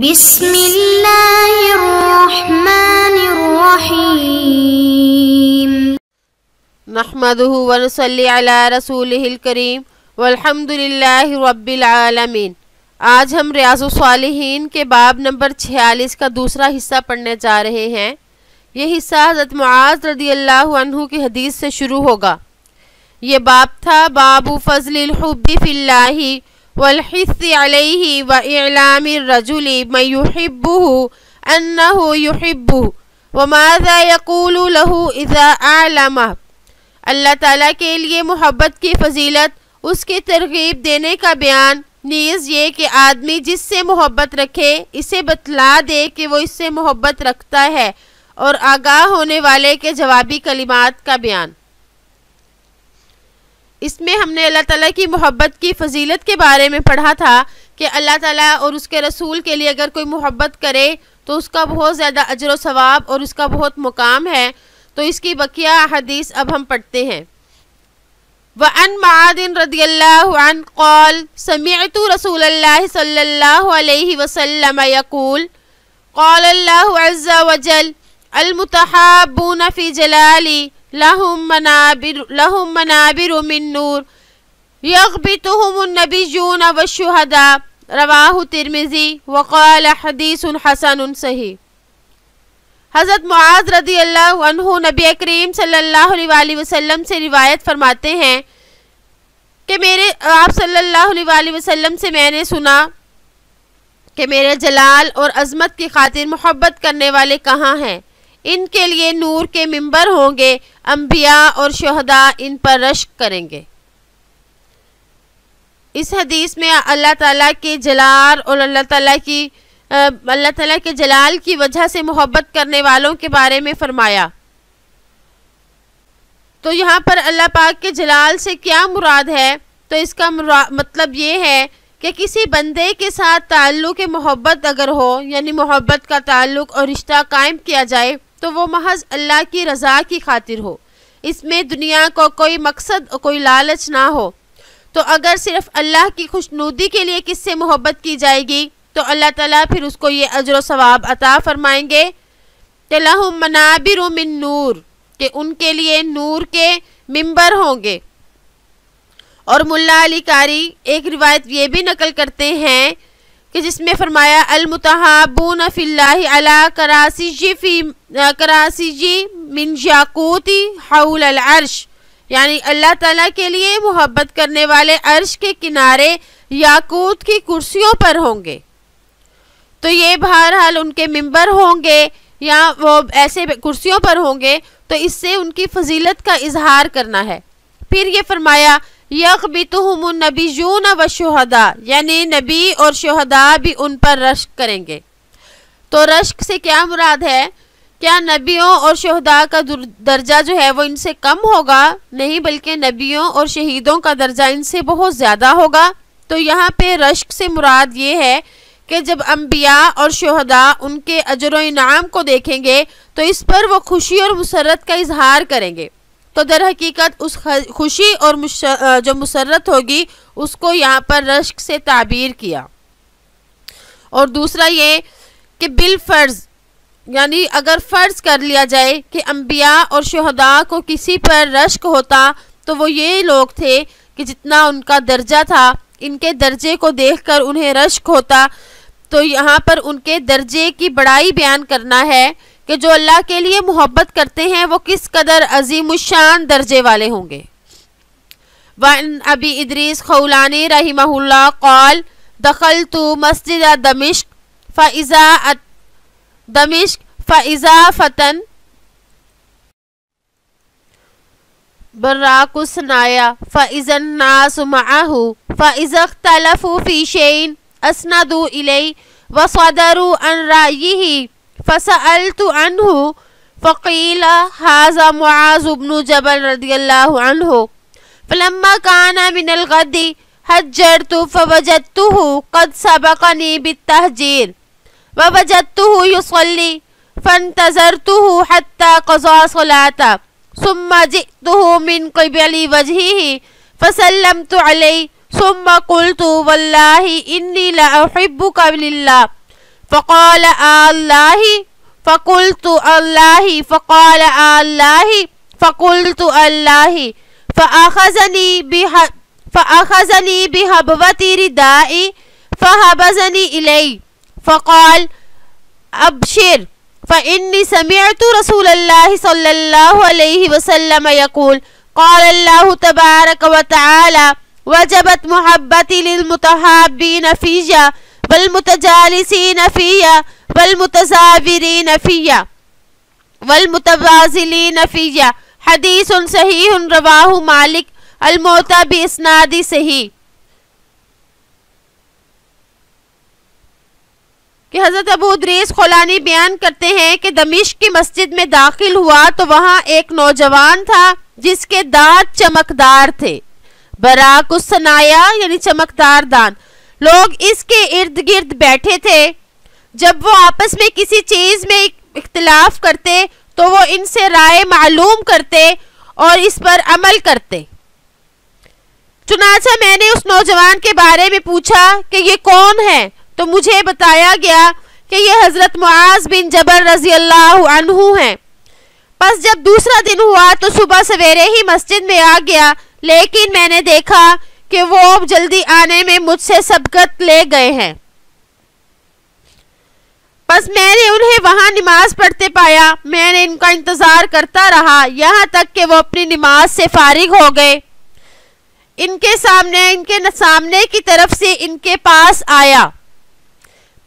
بسم اللہ الرحمن الرحیم نحمدہ ونصلی علی رسولہ الکریم والحمد للہ رب العالمین۔ آج ہم ریاض الصالحین کے باب نمبر 46 کا دوسرا حصہ پڑھنے جا رہے ہیں۔ یہ حصہ حضرت معاذ رضی اللہ عنہ کی حدیث سے شروع ہوگا۔ یہ باب تھا باب فضل الحب فی اللہ والحث علیہ واعلام الرجل من يحبه انه يحبه وماذا يقول له اذا اعلمه۔ اللہ تعالیٰ کے لیے محبت کی فضیلت، اس کی ترغیب دینے کا بیان، نیز یہ کہ آدمی جس سے محبت رکھے اسے بتلا دے کہ وہ اس سے محبت رکھتا ہے، اور آگاہ ہونے والے کے جوابی کلمات کا بیان۔ اس میں ہم نے اللہ تعالیٰ کی محبت کی فضیلت کے بارے میں پڑھا تھا کہ اللہ تعالیٰ اور اس کے رسول کے لیے اگر کوئی محبت کرے تو اس کا بہت زیادہ اجر و ثواب اور اس کا بہت مقام ہے۔ تو اس کی بقیہ حدیث اب ہم پڑھتے ہیں۔ وعن معاذ رضی اللہ عنہ قال سمعت رسول اللہ صلی اللہ علیہ وسلم یقول قال اللہ عز وجل المتحابون فی جلالی لهم منابر من نور یغبطهم النبیون والشہداء رواہ ترمذی وقال حدیث حسن صحیح۔ حضرت معاذ رضی اللہ عنہ نبی کریم صلی اللہ علیہ وسلم سے روایت فرماتے ہیں کہ آپ صلی اللہ علیہ وسلم سے میں نے سنا کہ میرے جلال اور عظمت کی خاطر محبت کرنے والے کہاں ہیں؟ ان کے لیے نور کے ممبر ہوں گے، انبیاء اور شہداء ان پر رشک کریں گے۔ اس حدیث میں اللہ تعالیٰ کے جلال اور اللہ تعالیٰ کے جلال کی وجہ سے محبت کرنے والوں کے بارے میں فرمایا۔ تو یہاں پر اللہ پاک کے جلال سے کیا مراد ہے؟ تو اس کا مطلب یہ ہے کہ کسی بندے کے ساتھ تعلق محبت اگر ہو، یعنی محبت کا تعلق اور رشتہ قائم کیا جائے تو وہ محض اللہ کی رضا کی خاطر ہو، اس میں دنیا کو کوئی مقصد اور کوئی لالچ نہ ہو۔ تو اگر صرف اللہ کی خوشنودی کے لیے کس سے محبت کی جائے گی تو اللہ تعالیٰ پھر اس کو یہ اجر و ثواب عطا فرمائیں گے کہ لہم منابر من نور، کہ ان کے لیے نور کے ممبر ہوں گے۔ اور ملا علی قاری ایک روایت یہ بھی نقل کرتے ہیں کہ جس میں فرمایا المتحابون فی اللہ علی کراسیجی من یاقوتی حول العرش، یعنی اللہ تعالیٰ کے لیے محبت کرنے والے عرش کے کنارے یاقوت کی کرسیوں پر ہوں گے۔ تو یہ بہرحال ان کے ممبر ہوں گے یا وہ ایسے کرسیوں پر ہوں گے، تو اس سے ان کی فضیلت کا اظہار کرنا ہے۔ پھر یہ فرمایا یغبطهم النبیون والشہداء، یعنی نبی اور شہداء بھی ان پر رشک کریں گے۔ تو رشک سے کیا مراد ہے؟ کیا نبیوں اور شہداء کا درجہ جو ہے وہ ان سے کم ہوگا؟ نہیں، بلکہ نبیوں اور شہیدوں کا درجہ ان سے بہت زیادہ ہوگا۔ تو یہاں پہ رشک سے مراد یہ ہے کہ جب انبیاء اور شہداء ان کے اجر و انعام کو دیکھیں گے تو اس پر وہ خوشی اور مسرت کا اظہار کریں گے۔ تو در حقیقت اس خوشی اور جو مسرت ہوگی اس کو یہاں پر رشک سے تعبیر کیا۔ اور دوسرا یہ کہ بالفرض، یعنی اگر فرض کر لیا جائے کہ انبیاء اور شہداء کو کسی پر رشک ہوتا تو وہ یہ لوگ تھے کہ جتنا ان کا درجہ تھا، ان کے درجے کو دیکھ کر انہیں رشک ہوتا۔ تو یہاں پر ان کے درجے کی بڑائی بیان کرنا ہے کہ جو اللہ کے لیے محبت کرتے ہیں وہ کس قدر عظیم الشان درجے والے ہوں گے۔ وعن ابی ادریس خولانی رحمہ اللہ قال دخلت مسجد دمشق فإذا فتن براق الصنايا فإذا الناس معه فإذا اختلفوا في شيء أسندوا إليه وصدروا عن رأيه فسألت عنه فقيل هذا معاذ بن جبل رضي الله عنه فلما كان من الغد هجرت فوجدته قد سبقني بالتهجير ووجدته يصلي فانتظرته حتى قضى صلاته ثم جئته من قبل وجهه فسلمت عليه ثم قلت والله إني لأحبك لله فقال اللہ فقلت اللہ فقال اللہ فقلت اللہ فأخذني بحبوة ردائي فحبسني إليه فقال أبشر فإني سمعت رسول الله صلى الله عليه وسلم يقول قال الله تبارك وتعالى وجبت محبتي للمتحابين فيا والمتجالسين فيا والمتزاورين فيا والمتبازلين فيا حدیث صحیح رواہ مالک الموطا باسناد صحیح. کہ حضرت ابو ادریس خولانی بیان کرتے ہیں کہ دمشق کی مسجد میں داخل ہوا تو وہاں ایک نوجوان تھا جس کے دانت چمکدار تھے، براق الصنایا یعنی چمکدار دانت. لوگ اس کے ارد گرد بیٹھے تھے. جب وہ آپس میں کسی چیز میں اختلاف کرتے تو وہ ان سے رائے معلوم کرتے اور اس پر عمل کرتے. چنانچہ میں نے اس نوجوان کے بارے میں پوچھا کہ یہ کون ہے تو مجھے بتایا گیا کہ یہ حضرت معاذ بن جبل رضی اللہ عنہ ہیں. پس جب دوسرا دن ہوا تو صبح سویرے ہی مسجد میں آ گیا، لیکن میں نے دیکھا کہ وہ جلدی آنے میں مجھ سے سبقت لے گئے ہیں. بس میں نے انہیں وہاں نماز پڑھتے پایا. میں نے ان کا انتظار کرتا رہا یہاں تک کہ وہ اپنی نماز سے فارغ ہو گئے. ان کے سامنے کی طرف سے ان کے پاس آیا.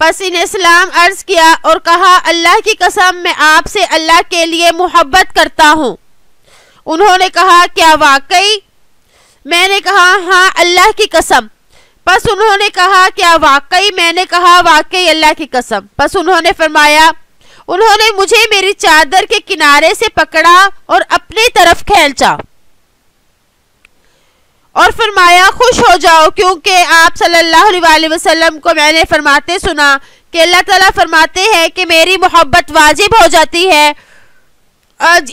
پس انہیں سلام عرض کیا اور کہا اللہ کی قسم میں آپ سے اللہ کے لیے محبت کرتا ہوں. انہوں نے کہا کیا واقعی؟ میں نے کہا ہاں اللہ کی قسم. پس انہوں نے کہا کیا واقعی؟ میں نے کہا واقعی اللہ کی قسم. پس انہوں نے فرمایا انہوں نے مجھے میری چادر کے کنارے سے پکڑا اور اپنی طرف کھینچا اور فرمایا خوش ہو جاؤ، کیونکہ آپ صلی اللہ علیہ وسلم کو میں نے فرماتے سنا کہ اللہ تعالیٰ فرماتے ہیں کہ میری محبت واجب ہو جاتی ہے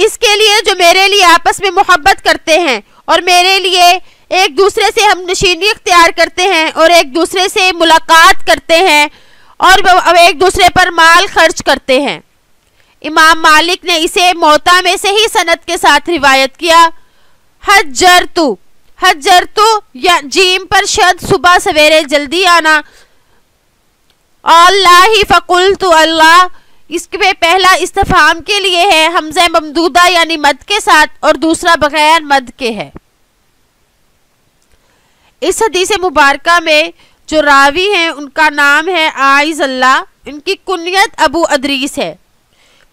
اس کے لیے جو میرے لیے آپس میں محبت کرتے ہیں اور میرے لیے ایک دوسرے سے ہم نشینی اختیار کرتے ہیں اور ایک دوسرے سے ملاقات کرتے ہیں اور ایک دوسرے پر مال خرچ کرتے ہیں. امام مالک نے اسے موطا میں سے ہی سند کے ساتھ روایت کیا. حجرتو یا جیم پر شد صبح سویرے جلدی آنا. اللہ فقلت اللہ اس میں پہلا استفہام کے لیے ہے حمزہ ممدودہ یعنی مد کے ساتھ اور دوسرا بغیر مد کے ہے. اس حدیث مبارکہ میں جو راوی ہیں ان کا نام ہے عائز اللہ. ان کی کنیت ابو ادریس ہے،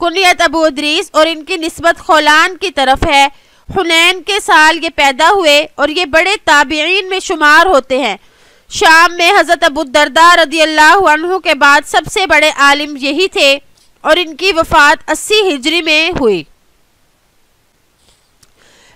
کنیت ابو ادریس، اور ان کی نسبت خولان کی طرف ہے. حنین کے سال یہ پیدا ہوئے اور یہ بڑے تابعین میں شمار ہوتے ہیں. شام میں حضرت ابو الدرداء رضی اللہ عنہ کے بعد سب سے بڑے عالم یہی تھے اور ان کی وفات 80 ہجری میں ہوئی.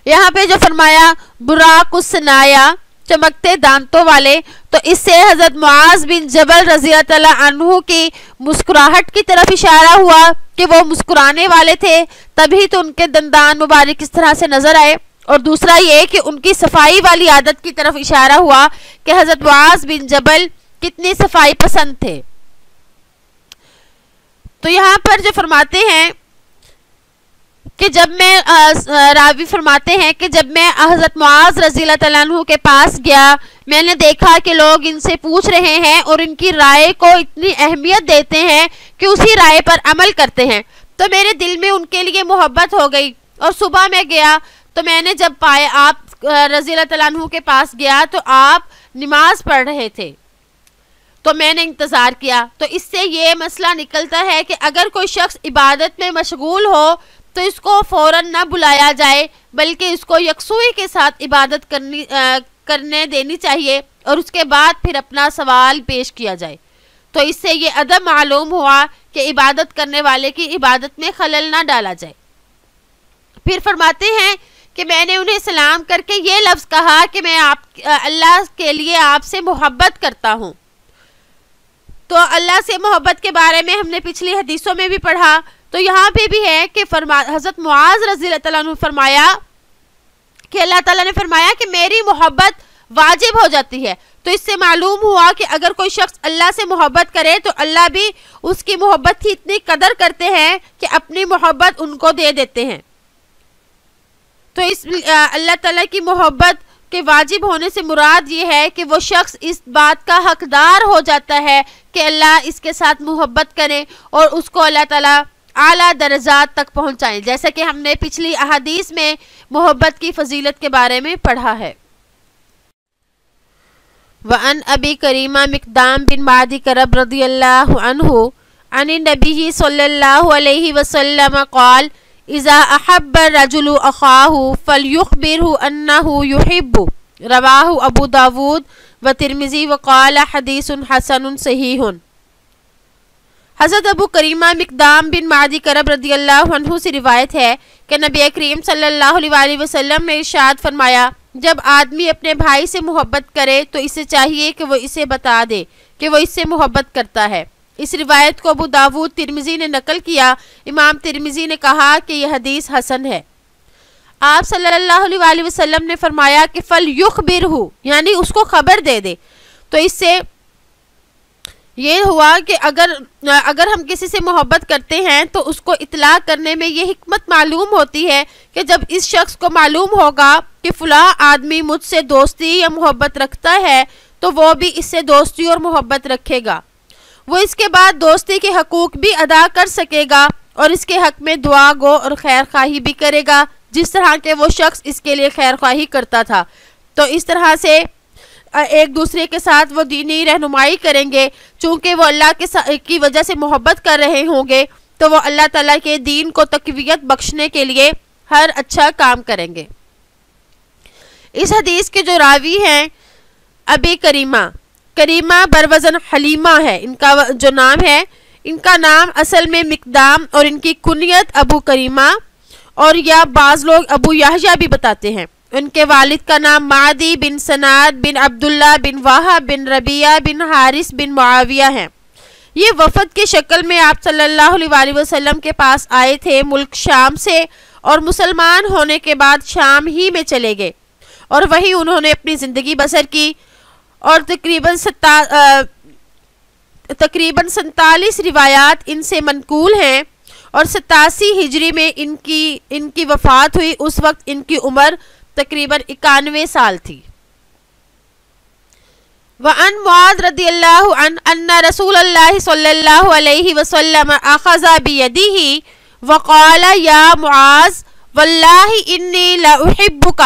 یہاں پہ جو فرمایا براق الصنایا چمکتے دانتوں والے، تو اس سے حضرت معاذ بن جبل رضی اللہ عنہ کی مسکراہٹ کی طرف اشارہ ہوا کہ وہ مسکرانے والے تھے، تبھی تو ان کے دندان مبارک اس طرح سے نظر آئے. اور دوسرا یہ کہ ان کی صفائی والی عادت کی طرف اشارہ ہوا کہ حضرت معاذ بن جبل کتنی صفائی پسند تھے. تو یہاں پر جو فرماتے ہیں کہ جب میں راوی فرماتے ہیں کہ جب میں حضرت معاذ رضی اللہ عنہ کے پاس گیا میں نے دیکھا کہ لوگ ان سے پوچھ رہے ہیں اور ان کی رائے کو اتنی اہمیت دیتے ہیں کہ اسی رائے پر عمل کرتے ہیں. تو میرے دل میں ان کے لیے محبت ہو گئی. اور صبح میں گیا تو میں نے جب پائے آپ رضی اللہ عنہ کے پاس گیا تو آپ نماز پڑھ رہے تھے تو میں نے انتظار کیا. تو اس سے یہ مسئلہ نکلتا ہے کہ اگر کوئی شخص عبادت میں مشغول ہو تو اس کو فوراً نہ بلایا جائے بلکہ اس کو یکسوئی کے ساتھ عبادت کرنے دینی چاہیے اور اس کے بعد پھر اپنا سوال پیش کیا جائے. تو اس سے یہ ادب معلوم ہوا کہ عبادت کرنے والے کی عبادت میں خلل نہ ڈالا جائے. پھر فرماتے ہیں کہ میں نے انہیں سلام کر کے یہ لفظ کہا کہ میں اللہ کے لیے آپ سے محبت کرتا ہوں. تو اللہ سے محبت کے بارے میں ہم نے پچھلی حدیثوں میں بھی پڑھا. تو یہاں پہ بھی ہے کہ حضرت معاذ رضی اللہ عنہ فرمایا کہ اللہ تعالیٰ نے فرمایا کہ میری محبت واجب ہو جاتی ہے۔ تو اس سے معلوم ہوا کہ اگر کوئی شخص اللہ سے محبت کرے تو اللہ بھی اس کی محبت کی اتنی قدر کرتے ہیں کہ اپنی محبت ان کو دے دیتے ہیں۔ تو اس اللہ تعالیٰ کی محبت کے واجب ہونے سے مراد یہ ہے کہ وہ شخص اس بات کا حقدار ہو جاتا ہے کہ اللہ اس کے ساتھ محبت کرے اور اس کو اللہ تعالیٰ اعلیٰ درجات تک پہنچائیں، جیسا کہ ہم نے پچھلی احادیث میں محبت کی فضیلت کے بارے میں پڑھا ہے۔ وعن ابی کریمہ مقدام بن معدی کرب رضی اللہ عنہ عن النبی صلی اللہ علیہ وسلم قال اذا احب الرجل اخاہ فلیخبرہ انہ یحب، رواہ ابو داود و ترمذی وقال حدیث حسن صحیح۔ حضرت ابو کریمہ مقدام بن معدی کرب رضی اللہ عنہ سے روایت ہے کہ نبی کریم صلی اللہ علیہ وسلم نے ارشاد فرمایا، جب آدمی اپنے بھائی سے محبت کرے تو اسے چاہیے کہ وہ اسے بتا دے کہ وہ اس سے محبت کرتا ہے۔ اس روایت کو ابو داود ترمذی نے نقل کیا۔ امام ترمذی نے کہا کہ یہ حدیث حسن ہے۔ آپ صلی اللہ علیہ وسلم نے فرمایا کہ فَلْيُخْبِرْهُ، یعنی اس کو خبر دے دے۔ تو اس سے یہ ہوا کہ اگر ہم کسی سے محبت کرتے ہیں تو اس کو اطلاع کرنے میں یہ حکمت معلوم ہوتی ہے کہ جب اس شخص کو معلوم ہوگا کہ فلاں آدمی مجھ سے دوستی یا محبت رکھتا ہے تو وہ بھی اس سے دوستی اور محبت رکھے گا، وہ اس کے بعد دوستی کے حقوق بھی ادا کر سکے گا اور اس کے حق میں دعا گو اور خیر خواہی بھی کرے گا جس طرح کہ وہ شخص اس کے لیے خیر خواہی کرتا تھا۔ تو اس طرح سے ایک دوسرے کے ساتھ وہ دینی رہنمائی کریں گے، چونکہ وہ اللہ کی وجہ سے محبت کر رہے ہوں گے تو وہ اللہ تعالیٰ کے دین کو تقویت بخشنے کے لیے ہر اچھا کام کریں گے۔ اس حدیث کے جو راوی ہیں ابی کریمہ بروزن حلیمہ ہے ان کا جو نام ہے، ان کا نام اصل میں مقدام اور ان کی کنیت ابو کریمہ اور یا بعض لوگ ابو یحییٰ بھی بتاتے ہیں۔ ان کے والد کا نام معدی بن سناد بن عبداللہ بن وہب بن ربیعہ بن حارث بن معاویہ ہیں۔ یہ وفد کی شکل میں آپ صلی اللہ علیہ وسلم کے پاس آئے تھے ملک شام سے، اور مسلمان ہونے کے بعد شام ہی میں چلے گئے اور وہیں انہوں نے اپنی زندگی بسر کی، اور تقریباً 47 روایات ان سے منقول ہیں، اور 87 ہجری میں ان کی وفات ہوئی۔ اس وقت ان کی عمر تقریباً 91 سال تھی۔ وعن معاذ رضی اللہ عنہ ان رسول اللہ صلی اللہ علیہ وسلم اخذ بیدہ وقال یا معاذ واللہ انی لأحبک،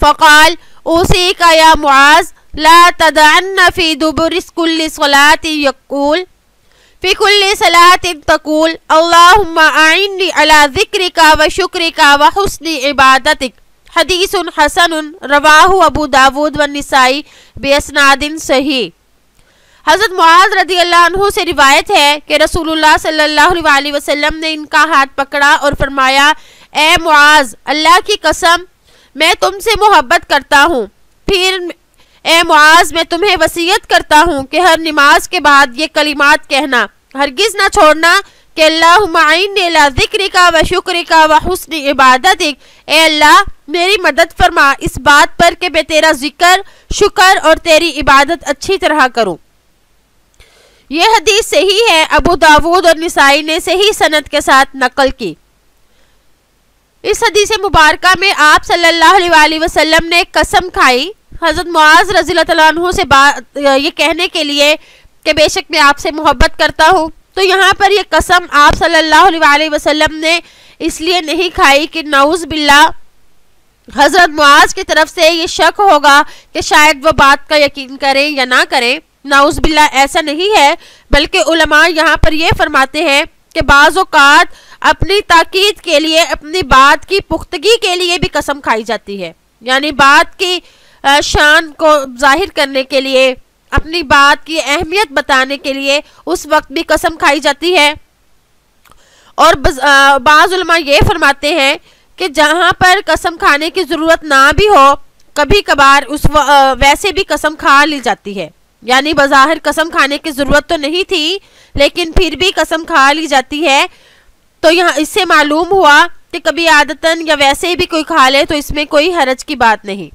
فقال اوصیک یا معاذ لا تدعن فی دبر کل صلاة یقول فی کل صلاة تقول اللہم اعنی علی ذکرک و شکرک و حسن عبادتک، حدیث حسن رواہ ابو داود والنسائی باسناد صحیح۔ حضرت معاذ رضی اللہ عنہ سے روایت ہے کہ رسول اللہ صلی اللہ علیہ وسلم نے ان کا ہاتھ پکڑا اور فرمایا، اے معاذ، اللہ کی قسم میں تم سے محبت کرتا ہوں، پھر اے معاذ میں تمہیں وصیت کرتا ہوں کہ ہر نماز کے بعد یہ کلمات کہنا، ہرگز نہ چھوڑنا کہ اللہم اعنی علی ذکرک و شکرک و حسن عبادتک، اے اللہ میری مدد فرما اس بات پر کہ میں تیرا ذکر، شکر اور تیری عبادت اچھی طرح کروں۔ یہ حدیث صحیح ہے، ابو داود اور نسائی نے صحیح سند کے ساتھ نقل کی۔ اس حدیث مبارکہ میں آپ صلی اللہ علیہ وسلم نے قسم کھائی حضرت معاذ رضی اللہ عنہ سے یہ کہنے کے لیے کہ بے شک میں آپ سے محبت کرتا ہوں۔ تو یہاں پر یہ قسم آپ صلی اللہ علیہ وسلم نے اس لیے نہیں کھائی کہ نعوذ باللہ حضرت معاذ کی طرف سے یہ شک ہوگا کہ شاید وہ بات کا یقین کریں یا نہ کریں، نعوذ باللہ ایسا نہیں ہے، بلکہ علماء یہاں پر یہ فرماتے ہیں کہ بعض اوقات اپنی تاکید کے لیے، اپنی بات کی پختگی کے لیے بھی قسم کھائی جاتی ہے، یعنی بات کی شان کو ظاہر کرنے کے لیے، اپنی بات کی اہمیت بتانے کے لیے اس وقت بھی قسم کھائی جاتی ہے۔ اور بعض علماء یہ فرماتے ہیں کہ جہاں پر قسم کھانے کی ضرورت نہ بھی ہو، کبھی کبھار ویسے بھی قسم کھا لی جاتی ہے، یعنی بظاہر قسم کھانے کی ضرورت تو نہیں تھی لیکن پھر بھی قسم کھا لی جاتی ہے۔ تو یہاں اس سے معلوم ہوا کہ کبھی عادتاً یا ویسے بھی کوئی کھا لے تو اس میں کوئی حرج کی بات نہیں۔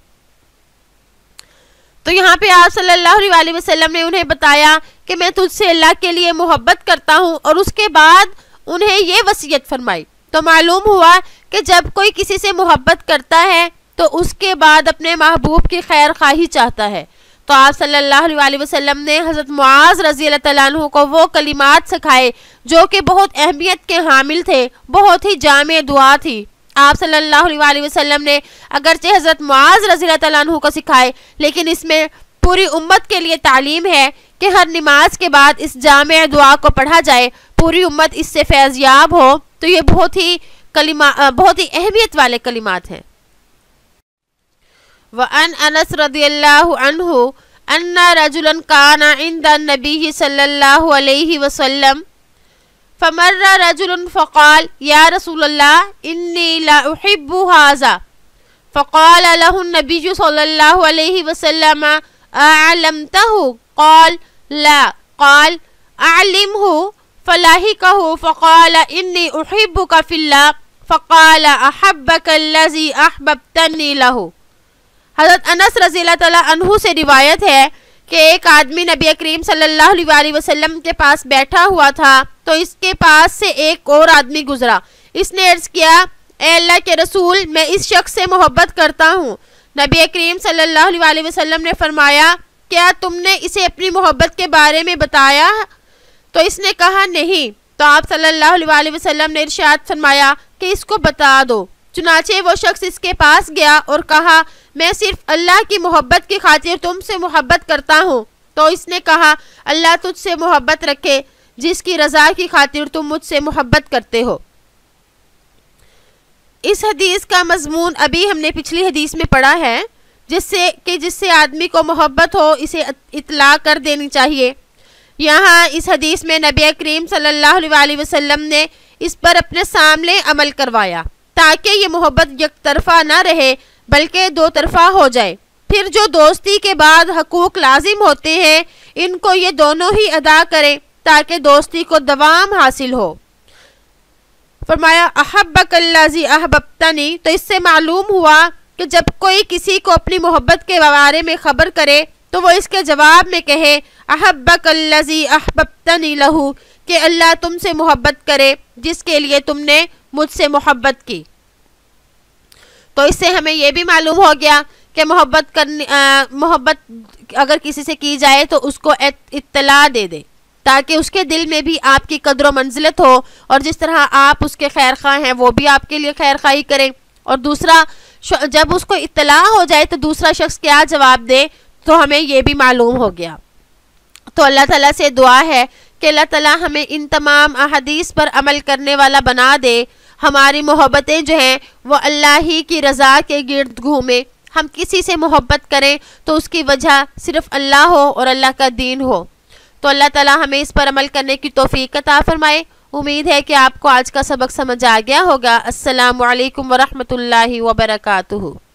تو یہاں پہ آپ صلی اللہ علیہ وسلم نے انہیں بتایا کہ میں تجھ سے اللہ کے لیے محبت کرتا ہوں، اور اس کے بعد انہیں یہ وصیت فرمائی۔ تو معلوم ہوا کہ جب کوئی کسی سے محبت کرتا ہے تو اس کے بعد اپنے محبوب کی خیر خواہی چاہتا ہے۔ تو آپ صلی اللہ علیہ وسلم نے حضرت معاذ رضی اللہ تعالیٰ عنہ کو وہ کلمات سکھائے جو کہ بہت اہمیت کے حامل تھے، بہت ہی جامع دعا تھی۔ آپ صلی اللہ علیہ وسلم نے اگرچہ حضرت معاذ رضی اللہ تعالیٰ عنہ کو سکھائے، لیکن اس میں پوری امت کے لیے تعلیم ہے کہ ہر نماز کے بعد اس جامع دعا کو پڑھا جائے، پوری امت اس سے فیض یاب ہو۔ تو یہ بہت ہی اہمیت والے کلمات ہیں۔ وَأَنْ أَنَسْ رضی اللہ عنہ أَنَّ رَجُلًا كَانَ عِنْدَ النَّبِيِّ صلی اللہ علیہ وسلم فَمَرَّ رَجُلٌ فَقَالَ يَا رَسُولَ اللَّهِ إِنِّي لَا أُحِبُّ هَذَا فَقَالَ لَهُ النَّبِيُّ صلی اللہ علیہ وسلم أَعْلَمْتَهُ قال لا قال أعلمه فلاحقه فقال إني أحبك في الله فقال أحبك الذي أحببتني له۔ حضرت انس رضی اللہ تعالیٰ عنہ سے روایت ہے کہ ایک آدمی نبی کریم صلی اللہ علیہ وسلم کے پاس بیٹھا ہوا تھا، تو اس کے پاس سے ایک اور آدمی گزرا۔ اس نے عرض کیا، اے اللہ کے رسول، میں اس شخص سے محبت کرتا ہوں۔ نبی کریم صلی اللہ علیہ وسلم نے فرمایا، کیا تم نے اسے اپنی محبت کے بارے میں بتایا؟ تو اس نے کہا نہیں۔ تو آپ صلی اللہ علیہ وسلم نے ارشاد فرمایا کہ اس کو بتا دو۔ چنانچہ وہ شخص اس کے پاس گیا اور کہا، میں صرف اللہ کی محبت کی خاطر تم سے محبت کرتا ہوں۔ تو اس نے کہا، اللہ تجھ سے محبت رکھے جس کی رضا کی خاطر تم مجھ سے محبت کرتے ہو۔ اس حدیث کا مضمون ابھی ہم نے پچھلی حدیث میں پڑھا ہے، جس سے آدمی کو محبت ہو اسے اطلاع کر دینی چاہیے۔ یہاں اس حدیث میں نبی کریم صلی اللہ علیہ وسلم نے اس پر اپنے سامنے عمل کروایا تاکہ یہ محبت یک طرفہ نہ رہے بلکہ دو طرفہ ہو جائے۔ پھر جو دوستی کے بعد حقوق لازم ہوتے ہیں ان کو یہ دونوں ہی ادا کریں تاکہ دوستی کو دوام حاصل ہو۔ فرمایا احبک الذی احببتنی، تو اس سے معلوم ہوا کہ جب کوئی کسی کو اپنی محبت کے بارے میں خبر کرے تو وہ اس کے جواب میں کہے احبک الذی احببتنی لہ، کہ اللہ تم سے محبت کرے جس کے لیے تم نے مجھ سے محبت کی۔ تو اس سے ہمیں یہ بھی معلوم ہو گیا کہ محبت اگر کسی سے کی جائے تو اس کو اطلاع دے دے تاکہ اس کے دل میں بھی آپ کی قدر و منزلت ہو، اور جس طرح آپ اس کے خیر خواہ ہیں وہ بھی آپ کے لیے خیر خواہی کریں۔ اور دوسرا، جب اس کو اطلاع ہو جائے تو دوسرا شخص کیا جواب دے تو ہمیں یہ بھی معلوم ہو گیا۔ تو اللہ تعالیٰ سے دعا ہے کہ اللہ تعالیٰ ہمیں ان تمام احادیث پر عمل کرنے والا بنا دے۔ ہماری محبتیں جو ہیں وہ اللہ ہی کی رضا کے گرد گھومیں۔ ہم کسی سے محبت کریں تو اس کی وجہ صرف اللہ ہو اور اللہ کا دین ہو۔ تو اللہ تعالیٰ ہمیں اس پر عمل کرنے کی توفیق عطا فرمائے۔ امید ہے کہ آپ کو آج کا سبق سمجھ آ گیا ہوگا۔ السلام علیکم ورحمۃ اللہ وبرکاتہ۔